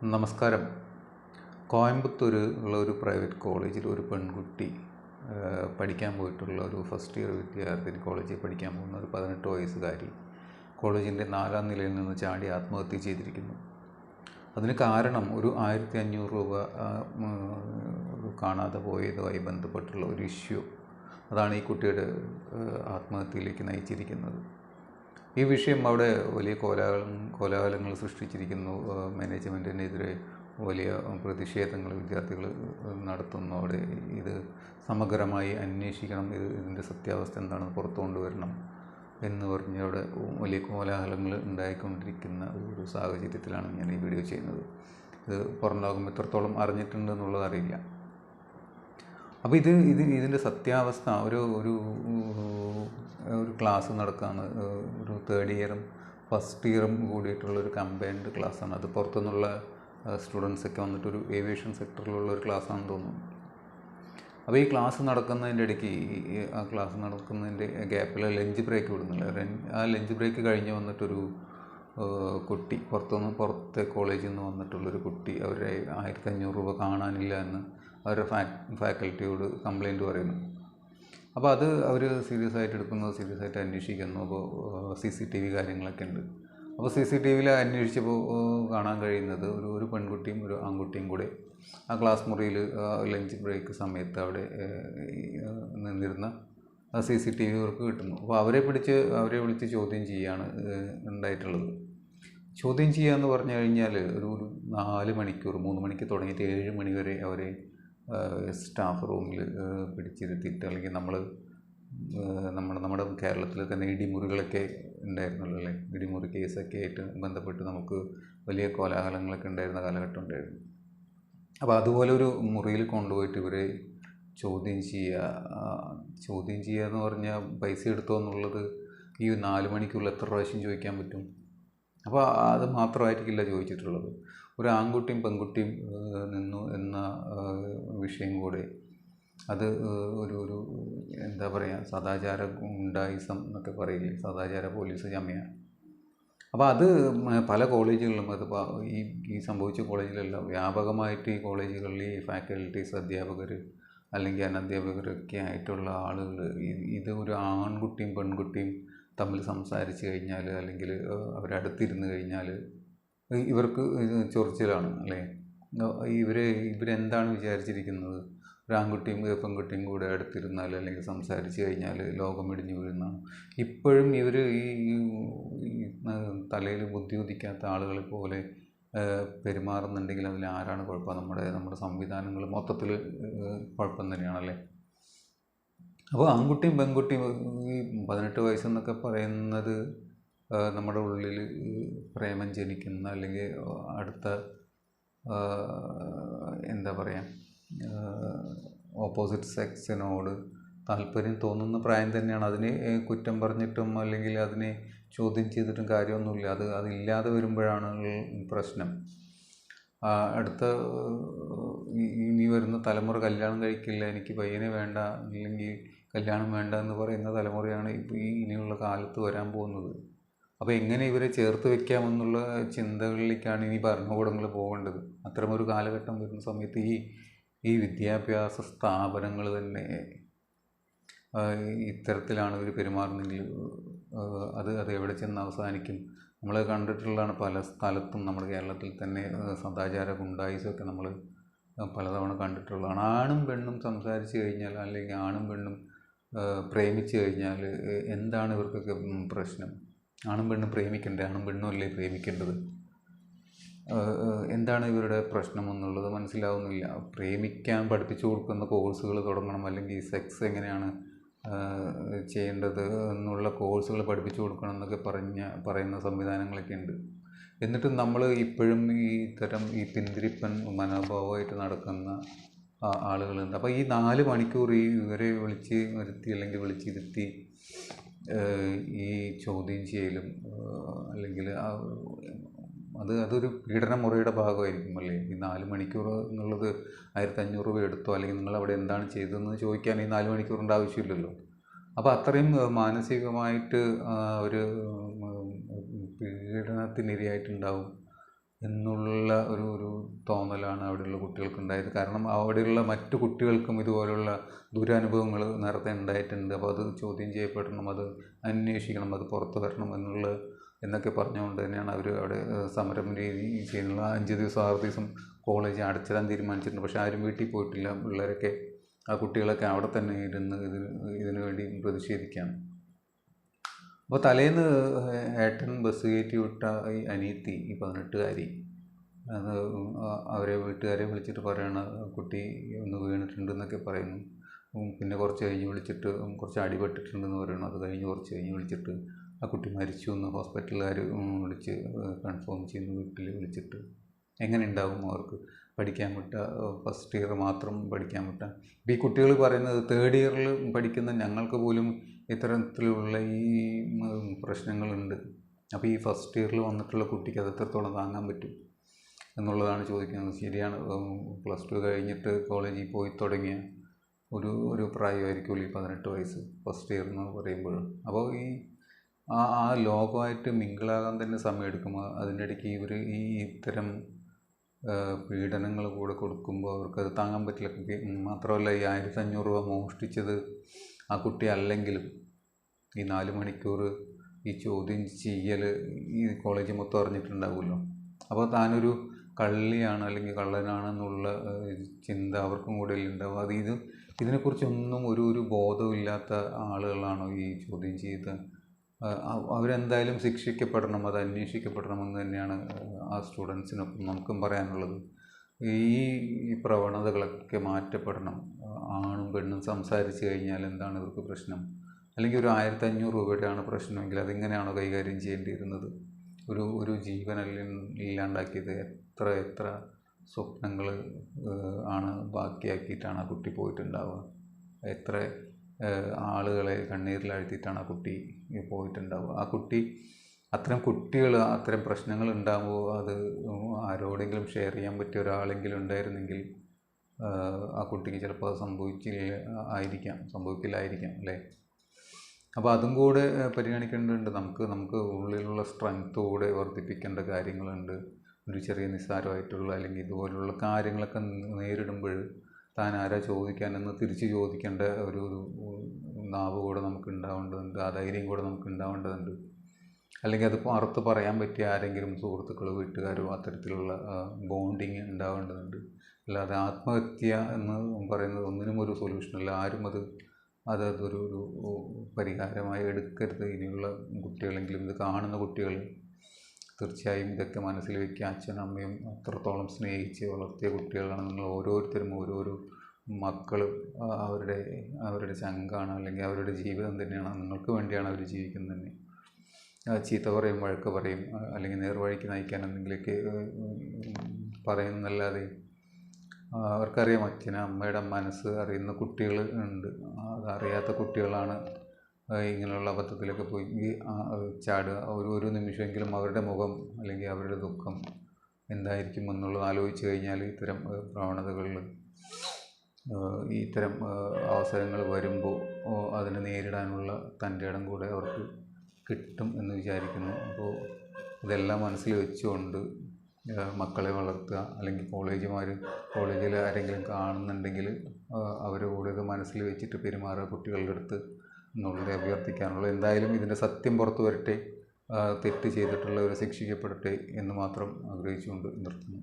നമസ്കാരം. കോയമ്പത്തൂർ ഉള്ള ഒരു പ്രൈവറ്റ് കോളേജിൽ ഒരു പെൺകുട്ടി പഠിക്കാൻ പോയിട്ടുള്ള ഒരു ഫസ്റ്റ് ഇയർ വിദ്യാർത്ഥിനി, കോളേജിൽ പഠിക്കാൻ പോകുന്ന ഒരു 18 വയസ്സുകാരി കോളേജിൻ്റെ 4ാം നിലയിൽ നിന്ന് ചാടി ആത്മഹത്യ ചെയ്തിരിക്കുന്നു. അതിന് കാരണം ഒരു 1500 രൂപ കാണാതെ പോയതുമായി ബന്ധപ്പെട്ടുള്ള ഒരു ഇഷ്യൂ. അതാണ് ഈ കുട്ടിയുടെ ആത്മഹത്യയിലേക്ക് നയിച്ചിരിക്കുന്നത്. ഈ വിഷയം അവിടെ വലിയ കോലാഹലങ്ങൾ സൃഷ്ടിച്ചിരിക്കുന്നു. മാനേജ്മെൻറ്റിനെതിരെ വലിയ പ്രതിഷേധങ്ങൾ വിദ്യാർത്ഥികൾ നടത്തുന്നതോടെ ഇത് സമഗ്രമായി അന്വേഷിക്കണം, ഇതിൻ്റെ സത്യാവസ്ഥ എന്താണെന്ന് പുറത്തു കൊണ്ടുവരണം എന്ന് പറഞ്ഞ് അവിടെ വലിയ കോലാഹലങ്ങൾ ഉണ്ടായിക്കൊണ്ടിരിക്കുന്ന ഒരു സാഹചര്യത്തിലാണ് ഞാൻ ഈ വീഡിയോ ചെയ്യുന്നത്. ഇത് പുറം ലോകം എത്രത്തോളം അറിഞ്ഞിട്ടുണ്ടെന്നുള്ളത് അറിയില്ല. അപ്പോൾ ഇതിൻ്റെ സത്യാവസ്ഥ ഒരു ക്ലാസ് നടക്കുകയാണ്. ഒരു 3rd ഇയറും ഫസ്റ്റ് ഇയറും കൂടിയിട്ടുള്ളൊരു കമ്പൈൻഡ് ക്ലാസ്സാണ്. അത് പുറത്തുനിന്നുള്ള സ്റ്റുഡൻസൊക്കെ വന്നിട്ടൊരു ഏവിയേഷൻ സെക്ടറിലുള്ള ഒരു ക്ലാസ്സാണെന്ന് തോന്നുന്നു. അപ്പോൾ ഈ ക്ലാസ് നടക്കുന്നതിൻ്റെ ഇടയ്ക്ക്, ആ ക്ലാസ് നടക്കുന്നതിൻ്റെ ഗ്യാപ്പിൽ ലഞ്ച് ബ്രേക്ക് വിടുന്നില്ല. ആ ലഞ്ച് ബ്രേക്ക് കഴിഞ്ഞ് വന്നിട്ടൊരു കുട്ടി, പുറത്തെ കോളേജിൽ നിന്ന് വന്നിട്ടുള്ളൊരു കുട്ടി അവരെ 1500 രൂപ കാണാനില്ല എന്ന് അവരുടെ ഫാക്കൽറ്റിയോട് കംപ്ലയിൻറ്റ് പറയുന്നു. അപ്പോൾ അത് അവർ സീരിയസ് ആയിട്ട് എടുക്കുന്നത്, സീരിയസ് ആയിട്ട് അന്വേഷിക്കുന്നു. അപ്പോൾ CCTV കാര്യങ്ങളൊക്കെ ഉണ്ട്. അപ്പോൾ CCTVയിൽ അന്വേഷിച്ചപ്പോൾ കാണാൻ കഴിയുന്നത് ഒരു പെൺകുട്ടിയും ഒരു ആൺകുട്ടിയും കൂടെ ആ ക്ലാസ് മുറിയിൽ ലഞ്ച് ബ്രേക്ക് സമയത്ത് അവിടെ നിന്നിരുന്ന CCTV അവർക്ക് കിട്ടുന്നു. അപ്പോൾ അവരെ വിളിച്ച് ചോദ്യം ചെയ്യുകയാണ് ഉണ്ടായിട്ടുള്ളത്. ചോദ്യം ചെയ്യുക എന്ന് പറഞ്ഞു കഴിഞ്ഞാൽ ഒരു 4 മണിക്കൂർ, 3 മണിക്ക് തുടങ്ങിയിട്ട് 7 മണി വരെ അവരെ സ്റ്റാഫ് റൂമിൽ പിടിച്ചിരുത്തിയിട്ട്, അല്ലെങ്കിൽ നമ്മുടെ കേരളത്തിൽ തന്നെ ഇടിമുറികളൊക്കെ ഉണ്ടായിരുന്നല്ലോ അല്ലേ. ഇടിമുറി കേസൊക്കെ ആയിട്ട് ബന്ധപ്പെട്ട് നമുക്ക് വലിയ കോലാഹലങ്ങളൊക്കെ ഉണ്ടായിരുന്ന കാലഘട്ടം ഉണ്ടായിരുന്നു. അപ്പോൾ അതുപോലെ ഒരു മുറിയിൽ കൊണ്ടുപോയിട്ട് ഇവരെ ചോദ്യം ചെയ്യുക എന്ന് പറഞ്ഞാൽ പൈസ എടുത്തോ എന്നുള്ളത് ഈ 4 മണിക്കുള്ളിൽ എത്ര പ്രാവശ്യം ചോദിക്കാൻ പറ്റും? അപ്പോൾ അത് മാത്രമായിരിക്കില്ല ചോദിച്ചിട്ടുള്ളത്. ഒരു ആൺകുട്ടിയും പെൺകുട്ടിയും നിന്നു എന്ന വിഷയം കൂടെ, അത് ഒരു എന്താ പറയുക, സദാചാര ഗുണ്ടായിസം എന്നൊക്കെ പറയില്ലേ, സദാചാര പോലീസ് ചമയ. അപ്പോൾ അത് പല കോളേജുകളിലും, അത് ഈ സംഭവിച്ച കോളേജിലല്ല, വ്യാപകമായിട്ട് ഈ കോളേജുകളിൽ ഈ ഫാക്കൽറ്റീസ്, അധ്യാപകർ അല്ലെങ്കിൽ അനധ്യാപകരൊക്കെ ആയിട്ടുള്ള ആളുകൾ ഇത് ഒരു ആൺകുട്ടിയും പെൺകുട്ടിയും തമ്മിൽ സംസാരിച്ച് കഴിഞ്ഞാൽ, അല്ലെങ്കിൽ അവരടുത്തിരുന്ന് കഴിഞ്ഞാൽ ഇവർക്ക് ചൊറിച്ചിലാണ് അല്ലേ. ഇവരെന്താണ് വിചാരിച്ചിരിക്കുന്നത്? ഒരു ആൺകുട്ടിയും പെൺകുട്ടിയും കൂടെ അടുത്തിരുന്നാൽ അല്ലെങ്കിൽ സംസാരിച്ച് കഴിഞ്ഞാൽ ലോകം ഇടിഞ്ഞു വീഴുന്നതാണ്. ഇപ്പോഴും ഇവർ ഈ തലയിൽ ബുദ്ധി ഉദിക്കാത്ത ആളുകളെ പോലെ പെരുമാറുന്നുണ്ടെങ്കിൽ അതിൽ ആരാണ് കുഴപ്പം? നമ്മുടെ സംവിധാനങ്ങൾ മൊത്തത്തിൽ കുഴപ്പം തന്നെയാണല്ലേ. അപ്പോൾ ആൺകുട്ടിയും പെൺകുട്ടിയും, ഈ 18 വയസ്സെന്നൊക്കെ പറയുന്നത് നമ്മുടെ ഉള്ളിൽ പ്രേമം ജനിക്കുന്ന, അല്ലെങ്കിൽ അടുത്ത എന്താ പറയുക, ഓപ്പോസിറ്റ് സെക്സിനോട് താല്പര്യം തോന്നുന്ന പ്രായം തന്നെയാണ്. അതിനെ കുറ്റം പറഞ്ഞിട്ടും അല്ലെങ്കിൽ അതിനെ ചോദ്യം ചെയ്തിട്ടും കാര്യമൊന്നുമില്ല. അതില്ലാതെ വരുമ്പോഴാണ് പ്രശ്നം. അടുത്ത ഇനി വരുന്ന തലമുറ കല്യാണം കഴിക്കില്ല, എനിക്ക് പയ്യനെ വേണ്ട, അല്ലെങ്കിൽ കല്യാണം വേണ്ട എന്ന് പറയുന്ന തലമുറയാണ് ഇപ്പോൾ ഇനിയുള്ള കാലത്ത് വരാൻ പോകുന്നത്. അപ്പോൾ എങ്ങനെ ഇവരെ ചേർത്ത് വെക്കാമെന്നുള്ള ചിന്തകളിലേക്കാണ് ഇനി ഭരണകൂടങ്ങൾ പോകേണ്ടത്. അത്തരമൊരു കാലഘട്ടം വരുന്ന സമയത്ത് ഈ വിദ്യാഭ്യാസ സ്ഥാപനങ്ങൾ തന്നെ ഇത്തരത്തിലാണ് ഇവർ പെരുമാറുന്നെങ്കിൽ അത് എവിടെ ചെന്ന് അവസാനിക്കും? നമ്മൾ കണ്ടിട്ടുള്ളതാണ് പല സ്ഥലത്തും. നമ്മുടെ കേരളത്തിൽ തന്നെ സദാചാര ഗുണ്ടായിസമൊക്കെ നമ്മൾ പലതവണ കണ്ടിട്ടുള്ളതാണ്. ആണും പെണ്ണും സംസാരിച്ച് കഴിഞ്ഞാൽ, അല്ലെങ്കിൽ ആണും പെണ്ണും പ്രേമിച്ച് കഴിഞ്ഞാൽ എന്താണ് ഇവർക്കൊക്കെ പ്രശ്നം? ആണും പെണ്ണും പ്രേമിക്കണ്ടേ? ആണും പെണ്ണും അല്ലേ പ്രേമിക്കേണ്ടത്? എന്താണ് ഇവരുടെ പ്രശ്നം എന്നുള്ളത് മനസ്സിലാവുന്നില്ല. പ്രേമിക്കാൻ പഠിപ്പിച്ചു കൊടുക്കുന്ന കോഴ്സുകൾ തുടങ്ങണം, അല്ലെങ്കിൽ സെക്സ് എങ്ങനെയാണ് ചെയ്യേണ്ടത് എന്നുള്ള കോഴ്സുകൾ പഠിപ്പിച്ചു കൊടുക്കണം എന്നൊക്കെ പറയുന്ന സംവിധാനങ്ങളൊക്കെ ഉണ്ട്. എന്നിട്ടും നമ്മൾ ഇപ്പോഴും ഈ പിന്തിരിപ്പൻ മനോഭാവമായിട്ട് നടക്കുന്ന ആളുകളുണ്ട്. അപ്പോൾ ഈ 4 മണിക്കൂർ ഇവരെ വിളിച്ച് വരുത്തി അല്ലെങ്കിൽ വിളിച്ചിരുത്തി ഈ ചോദ്യം ചെയ്യലും, അല്ലെങ്കിൽ അതൊരു പീഡന മുറയുടെ ഭാഗമായിരിക്കും അല്ലേ. ഈ 4 മണിക്കൂർ എന്നുള്ളത് 1500 രൂപ എടുത്തോ, അല്ലെങ്കിൽ നിങ്ങൾ അവിടെ എന്താണ് ചെയ്തതെന്ന് ചോദിക്കാൻ ഈ 4 മണിക്കൂറിൻ്റെ ആവശ്യമില്ലല്ലോ. അപ്പോൾ അത്രയും മാനസികമായിട്ട് ഒരു പീഡനത്തിനിരയായിട്ടുണ്ടാവും എന്നുള്ള ഒരു തോന്നലാണ് അവിടെയുള്ള കുട്ടികൾക്കുണ്ടായത്. കാരണം അവിടെയുള്ള മറ്റു കുട്ടികൾക്കും ഇതുപോലുള്ള ദുരനുഭവങ്ങൾ നേരത്തെ ഉണ്ടായിട്ടുണ്ട്. അപ്പോൾ അത് ചോദ്യം ചെയ്യപ്പെടണം, അത് അന്വേഷിക്കണം, അത് പുറത്തു വരണം എന്നൊക്കെ പറഞ്ഞുകൊണ്ട് തന്നെയാണ് അവർ അവിടെ സമരം രീതി ചെയ്യുന്നത്. 5 ദിവസം 6 ദിവസം കോളേജ് അടച്ചിടാൻ തീരുമാനിച്ചിട്ടുണ്ട്. പക്ഷേ ആരും വീട്ടിൽ പോയിട്ടില്ല. പിള്ളേരൊക്കെ ആ കുട്ടികളൊക്കെ അവിടെ തന്നെ ഇരുന്ന് ഇതിനു വേണ്ടി പ്രതിഷേധിക്കുകയാണ്. അപ്പോൾ തലേന്ന് ഏട്ടൻ ബസ് കയറ്റി വിട്ട ഈ അനിയത്തി, ഈ 18കാരി, അത് വീട്ടുകാരെ വിളിച്ചിട്ട് പറയണ കുട്ടി ഒന്ന് വീണിട്ടുണ്ടെന്നൊക്കെ പറയുന്നു. പിന്നെ കുറച്ച് കഴിഞ്ഞ് വിളിച്ചിട്ട് കുറച്ച് അടിപെട്ടിട്ടുണ്ടെന്ന് പറയുന്നു. അത് കഴിഞ്ഞ് കുറച്ച് കഴിഞ്ഞ് വിളിച്ചിട്ട് ആ കുട്ടി മരിച്ചു എന്ന് ഹോസ്പിറ്റലുകാർ വിളിച്ച് കൺഫേം ചെയ്യുന്നു. വീട്ടിൽ വിളിച്ചിട്ട് എങ്ങനെ ഉണ്ടാവും അവർക്ക് പഠിക്കാൻ വിട്ട, ഫസ്റ്റ് ഇയർ മാത്രം പഠിക്കാൻ വിട്ട. ഇപ്പോൾ ഈ കുട്ടികൾ പറയുന്നത് 3rd ഇയറിൽ പഠിക്കുന്ന ഞങ്ങൾക്ക് പോലും ഇത്തരത്തിലുള്ള ഈ പ്രശ്നങ്ങളുണ്ട്. അപ്പോൾ ഈ ഫസ്റ്റ് ഇയറിൽ വന്നിട്ടുള്ള കുട്ടിക്ക് അത് എത്രത്തോളം താങ്ങാൻ പറ്റും എന്നുള്ളതാണ് ചോദിക്കുന്നത്. ശരിയാണ്, +2 കഴിഞ്ഞിട്ട് കോളേജിൽ പോയി തുടങ്ങിയ ഒരു പ്രായമായിരിക്കുമല്ലോ ഈ 18 വയസ്സ്, ഫസ്റ്റ് ഇയർ എന്ന് പറയുമ്പോൾ. അപ്പോൾ ആ ലോകമായിട്ട് മിങ്കിളാകാൻ തന്നെ സമയമെടുക്കും. അതിനിടയ്ക്ക് ഇവർ ഇത്തരം പീഡനങ്ങൾ കൂടെ കൊടുക്കുമ്പോൾ അവർക്കത് താങ്ങാൻ പറ്റില്ല. മാത്രമല്ല, ഈ 1500 രൂപ മോഷ്ടിച്ചത് ആ കുട്ടി അല്ലെങ്കിലും ഈ 4 മണിക്കൂർ ഈ ചോദ്യം ചെയ്യൽ ഈ കോളേജ് മൊത്തം അറിഞ്ഞിട്ടുണ്ടാവുമല്ലോ. അപ്പോൾ താനൊരു കള്ളിയാണ് അല്ലെങ്കിൽ കള്ളനാണെന്നുള്ള ചിന്ത അവർക്കും കൂടെ ഉണ്ടാവും. അത് ഇതിനെക്കുറിച്ചൊന്നും ഒരു ബോധമില്ലാത്ത ആളുകളാണോ ഈ ചോദ്യം ചെയ്ത്? അവരെന്തായാലും ശിക്ഷിക്കപ്പെടണം, അത് അന്വേഷിക്കപ്പെടണമെന്ന് തന്നെയാണ് ആ സ്റ്റുഡൻസിനൊപ്പം നമുക്കും പറയാനുള്ളത്. ഈ പ്രവണതകളൊക്കെ മാറ്റപ്പെടണം. ആണും പെണ്ണും സംസാരിച്ച് കഴിഞ്ഞാൽ എന്താണ് ഇവർക്ക് പ്രശ്നം? അല്ലെങ്കിൽ ഒരു 1500 രൂപയുടെയാണ് പ്രശ്നമെങ്കിൽ അതെങ്ങനെയാണോ കൈകാര്യം ചെയ്യേണ്ടിയിരുന്നത്? ഒരു ഇല്ലാണ്ടാക്കിയത്. എത്ര സ്വപ്നങ്ങൾ ആണ് ബാക്കിയാക്കിയിട്ടാണ് ആ കുട്ടി പോയിട്ടുണ്ടാവുക. എത്ര ആളുകളെ കണ്ണീരിലാഴ്ത്തിയിട്ടാണ് ആ കുട്ടി പോയിട്ടുണ്ടാവുക. ആ കുട്ടി അത്തരം പ്രശ്നങ്ങൾ ഉണ്ടാകുമ്പോൾ അത് ആരോടെങ്കിലും ഷെയർ ചെയ്യാൻ പറ്റിയ ഒരാളെങ്കിലും ഉണ്ടായിരുന്നെങ്കിൽ ആ കുട്ടിക്ക് ചിലപ്പോൾ അത് സംഭവിക്കില്ലായിരിക്കാം അല്ലേ? അപ്പോൾ അതും കൂടെ പരിഗണിക്കേണ്ടതുണ്ട്. നമുക്ക് ഉള്ളിലുള്ള സ്ട്രെങ്ത് കൂടെ വർദ്ധിപ്പിക്കേണ്ട കാര്യങ്ങളുണ്ട്. ഒരു ചെറിയ നിസ്സാരമായിട്ടുള്ള അല്ലെങ്കിൽ ഇതുപോലുള്ള കാര്യങ്ങളൊക്കെ നേരിടുമ്പോൾ താൻ ആരാ ചോദിക്കാനെന്ന് തിരിച്ച് ചോദിക്കേണ്ട ഒരു നാവ് കൂടെ നമുക്ക് ഉണ്ടാവേണ്ടതുണ്ട്. ആ ധൈര്യം കൂടെ നമുക്ക് ഉണ്ടാവേണ്ടതുണ്ട്. അല്ലെങ്കിൽ അത് പുറത്ത് പറയാൻ പറ്റിയ ആരെങ്കിലും, സുഹൃത്തുക്കളോ വീട്ടുകാരോ, അത്തരത്തിലുള്ള ബോണ്ടിങ് ഉണ്ടാവേണ്ടതുണ്ട്. അല്ലാതെ ആത്മഹത്യ എന്ന് പറയുന്നത് ഒന്നിനും ഒരു സൊല്യൂഷനല്ല. ആരും അതൊരു പരിഹാരമായി എടുക്കരുത്. ഇനിയുള്ള കുട്ടികളെങ്കിലും, ഇത് കാണുന്ന കുട്ടികൾ തീർച്ചയായും ഇതൊക്കെ മനസ്സിൽ വയ്ക്കുക. അച്ഛനും അമ്മയും അത്രത്തോളം സ്നേഹിച്ച് വളർത്തിയ കുട്ടികളാണ് നിങ്ങൾ ഓരോരുത്തരും. ഓരോരോ മക്കളും അവരുടെ ചങ്കാണ്, അല്ലെങ്കിൽ അവരുടെ ജീവിതം തന്നെയാണ്. നിങ്ങൾക്ക് വേണ്ടിയാണ് അവർ ജീവിക്കുന്നത് തന്നെ. ചീത്ത പറയും, വഴക്ക് പറയും, അല്ലെങ്കിൽ നേർവഴിക്ക് നയിക്കാൻ എന്തെങ്കിലുമൊക്കെ പറയുന്നല്ലാതെ അവർക്കറിയാം അച്ഛനും അമ്മയുടെ മനസ്സ് അറിയുന്ന കുട്ടികൾ ഉണ്ട്. അതറിയാത്ത കുട്ടികളാണ് ഇങ്ങനെയുള്ള അബദ്ധത്തിലൊക്കെ പോയി ചാടുക. ഒരു നിമിഷമെങ്കിലും അവരുടെ മുഖം അല്ലെങ്കിൽ അവരുടെ ദുഃഖം എന്തായിരിക്കും എന്നുള്ളത് ആലോചിച്ച് കഴിഞ്ഞാൽ ഇത്തരം പ്രവണതകളിൽ ഇത്തരം അവസരങ്ങൾ വരുമ്പോൾ അതിനെ നേരിടാനുള്ള തൻ്റെ ഇടം കൂടെ അവർക്ക് കിട്ടും എന്ന് വിചാരിക്കുന്നു. അപ്പോൾ ഇതെല്ലാം മനസ്സിൽ വെച്ചുകൊണ്ട് മക്കളെ വളർത്തുക. അല്ലെങ്കിൽ കോളേജിൽ ആരെങ്കിലും കാണുന്നുണ്ടെങ്കിൽ അവരുടെ കൂടെ ഇത് മനസ്സിൽ വെച്ചിട്ട് പെരുമാറുക കുട്ടികളുടെ അടുത്ത് എന്നുള്ളത് അഭ്യർത്ഥിക്കാനുള്ളത്. എന്തായാലും ഇതിൻ്റെ സത്യം പുറത്തു വരട്ടെ, തെറ്റ് ചെയ്തിട്ടുള്ളവർ ശിക്ഷിക്കപ്പെടട്ടെ എന്ന് മാത്രം ആഗ്രഹിച്ചുകൊണ്ട് നിർത്തുന്നു.